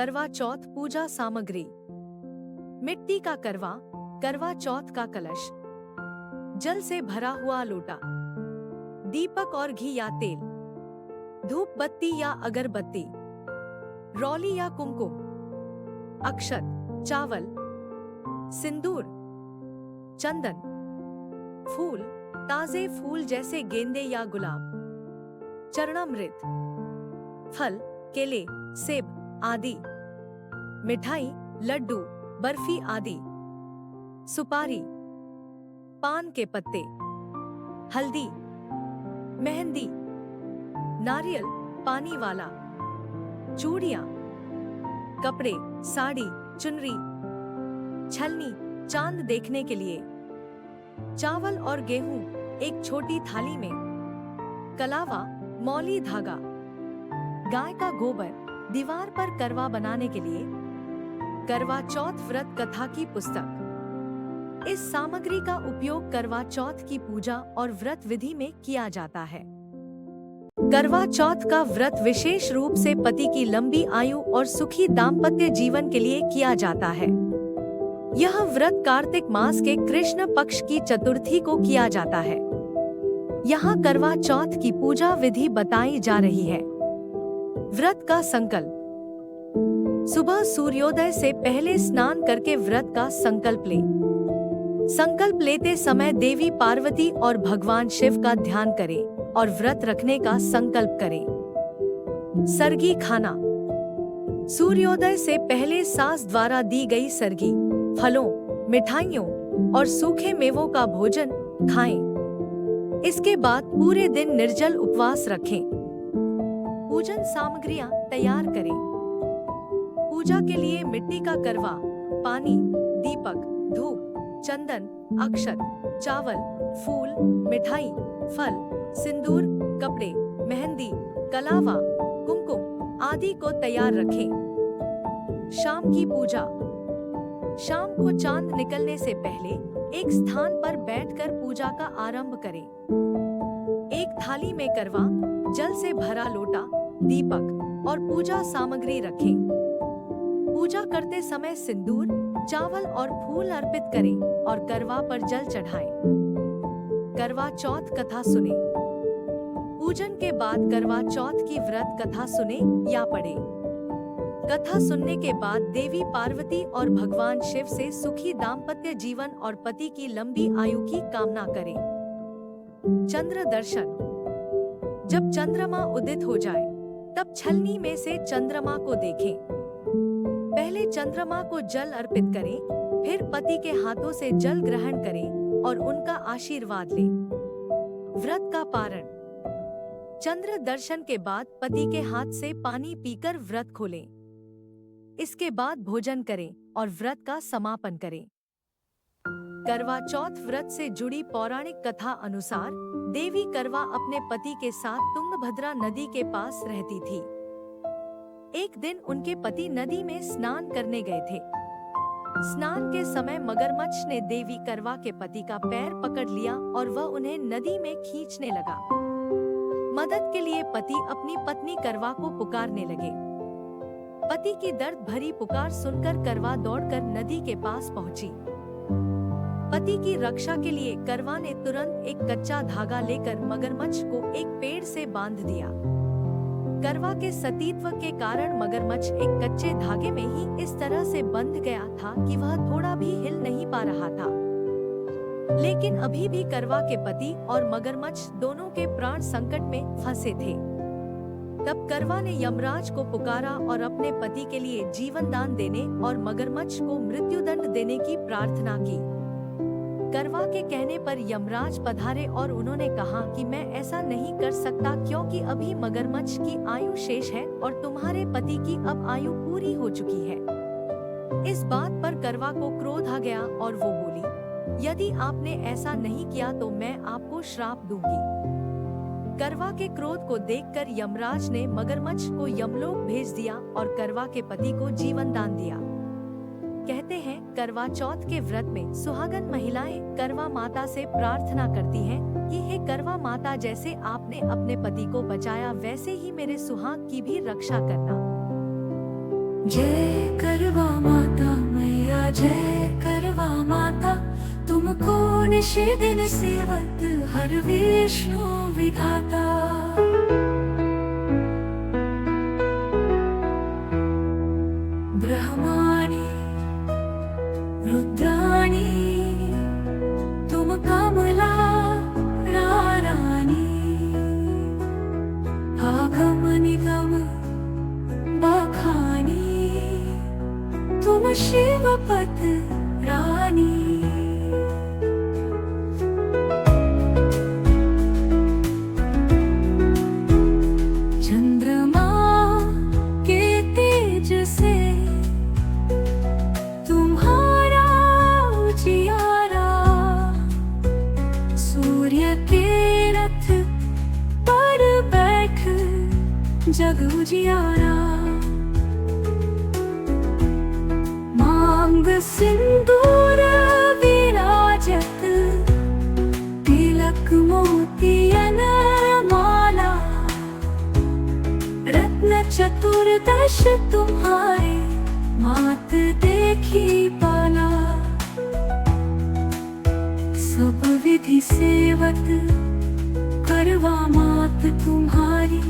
करवा चौथ पूजा सामग्री। मिट्टी का करवा, करवा चौथ का कलश, जल से भरा हुआ लोटा, दीपक और घी या तेल, धूप बत्ती या अगरबत्ती, रौली या कुमकुम, अक्षत, चावल, सिंदूर, चंदन, फूल, ताजे फूल जैसे गेंदे या गुलाब, चरणामृत, फल, केले, सेब आदि, मिठाई, लड्डू, बर्फी आदि, सुपारी, पान के पत्ते, हल्दी, मेहंदी, नारियल, पानी वाला, चूड़ियां, कपड़े, साड़ी, चुनरी, छलनी, चांद देखने के लिए, चावल और गेहूं एक छोटी थाली में, कलावा, मौली धागा, गाय का गोबर, दीवार पर करवा बनाने के लिए, करवा चौथ व्रत कथा की पुस्तक। इस सामग्री का उपयोग करवा चौथ की पूजा और व्रत विधि में किया जाता है। करवा चौथ का व्रत विशेष रूप से पति की लंबी आयु और सुखी दाम्पत्य जीवन के लिए किया जाता है। यह व्रत कार्तिक मास के कृष्ण पक्ष की चतुर्थी को किया जाता है। यहाँ करवा चौथ की पूजा विधि बताई जा रही है। व्रत का संकल्प। सुबह सूर्योदय से पहले स्नान करके व्रत का संकल्प ले। संकल्प लेते समय देवी पार्वती और भगवान शिव का ध्यान करें और व्रत रखने का संकल्प करें। सर्गी खाना। सूर्योदय से पहले सास द्वारा दी गई सर्गी, फलों, मिठाइयों और सूखे मेवों का भोजन खाएं। इसके बाद पूरे दिन निर्जल उपवास रखें। पूजन सामग्रियां तैयार करें। पूजा के लिए मिट्टी का करवा, पानी, दीपक, धूप, चंदन, अक्षत, चावल, फूल, मिठाई, फल, सिंदूर, कपड़े, मेहंदी, कलावा, कुमकुम आदि को तैयार रखें। शाम की पूजा। शाम को चांद निकलने से पहले एक स्थान पर बैठकर पूजा का आरंभ करें। एक थाली में करवा, जल से भरा लोटा, दीपक और पूजा सामग्री रखें। पूजा करते समय सिंदूर, चावल और फूल अर्पित करें और करवा पर जल चढ़ाएं। करवा चौथ कथा सुने। पूजन के बाद करवा चौथ की व्रत कथा सुने या पढ़े। कथा सुनने के बाद देवी पार्वती और भगवान शिव से सुखी दाम्पत्य जीवन और पति की लंबी आयु की कामना करें। चंद्र दर्शन। जब चंद्रमा उदित हो जाए तब छलनी में से चंद्रमा को देखें। पहले चंद्रमा को जल अर्पित करें, फिर पति के हाथों से जल ग्रहण करें और उनका आशीर्वाद लें। व्रत का पारण। चंद्र दर्शन के बाद पति के हाथ से पानी पीकर व्रत खोलें। इसके बाद भोजन करें और व्रत का समापन करें। करवा चौथ व्रत से जुड़ी पौराणिक कथा अनुसार देवी करवा अपने पति के साथ तुंगभद्रा नदी के पास रहती थी। एक दिन उनके पति नदी में स्नान करने गए थे। स्नान के समय मगरमच्छ ने देवी करवा के पति का पैर पकड़ लिया और वह उन्हें नदी में खींचने लगा। मदद के लिए पति अपनी पत्नी करवा को पुकारने लगे। पति की दर्द भरी पुकार सुनकर करवा दौड़कर नदी के पास पहुंची। पति की रक्षा के लिए करवा ने तुरंत एक कच्चा धागा लेकर मगरमच्छ को एक पेड़ से बांध दिया। करवा के सतीत्व के कारण मगरमच्छ एक कच्चे धागे में ही इस तरह से बंध गया था कि वह थोड़ा भी हिल नहीं पा रहा था। लेकिन अभी भी करवा के पति और मगरमच्छ दोनों के प्राण संकट में फंसे थे। तब करवा ने यमराज को पुकारा और अपने पति के लिए जीवन दान देने और मगरमच्छ को मृत्युदंड देने की प्रार्थना की। करवा के कहने पर यमराज पधारे और उन्होंने कहा कि मैं ऐसा नहीं कर सकता क्योंकि अभी मगरमच्छ की आयु शेष है और तुम्हारे पति की अब आयु पूरी हो चुकी है। इस बात पर करवा को क्रोध आ गया और वो बोली, यदि आपने ऐसा नहीं किया तो मैं आपको श्राप दूंगी। करवा के क्रोध को देखकर यमराज ने मगरमच्छ को यमलोक भेज दिया और करवा के पति को जीवन दान दिया। कहते हैं करवा चौथ के व्रत में सुहागन महिलाएं करवा माता से प्रार्थना करती हैं कि हे करवा माता, जैसे आपने अपने पति को बचाया वैसे ही मेरे सुहाग की भी रक्षा करना। जय करवा माता मैया, जय करवा माता, तुमको निशि दिन सेवत हर विष्णु विधाता। ब्रह्माणी रुद्राणी तुम कमला रानी, आगम निगम बखानी तुम शिवपत रानी। चंद्रमा के तेज से तुम्हारा उजियारा, सूर्य के रथ पर बैठ जग उजियारा। मांग सिंदूर विराजत, तिलक मोतियन माला, रत्न चतुर्दश तुम्हारे मात देखी पाला। सब विधि सेवत करवा मात तुम्हारी,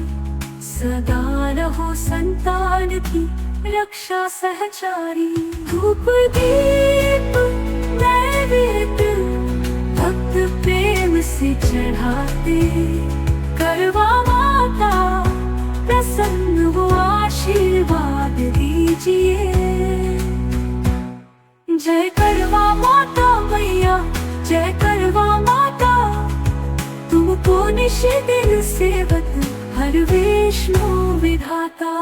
सदा रहो संतान की रक्षा सहचारी। धूप दीप नैवेद्य भक्त प्रेम से चढ़ाते, करवा माता प्रसन्न वो आशीर्वाद दीजिए। जय करवा माता मैया, जय करवा माता, तुमको निशि दिन सेवत हर विष्णु विधाता।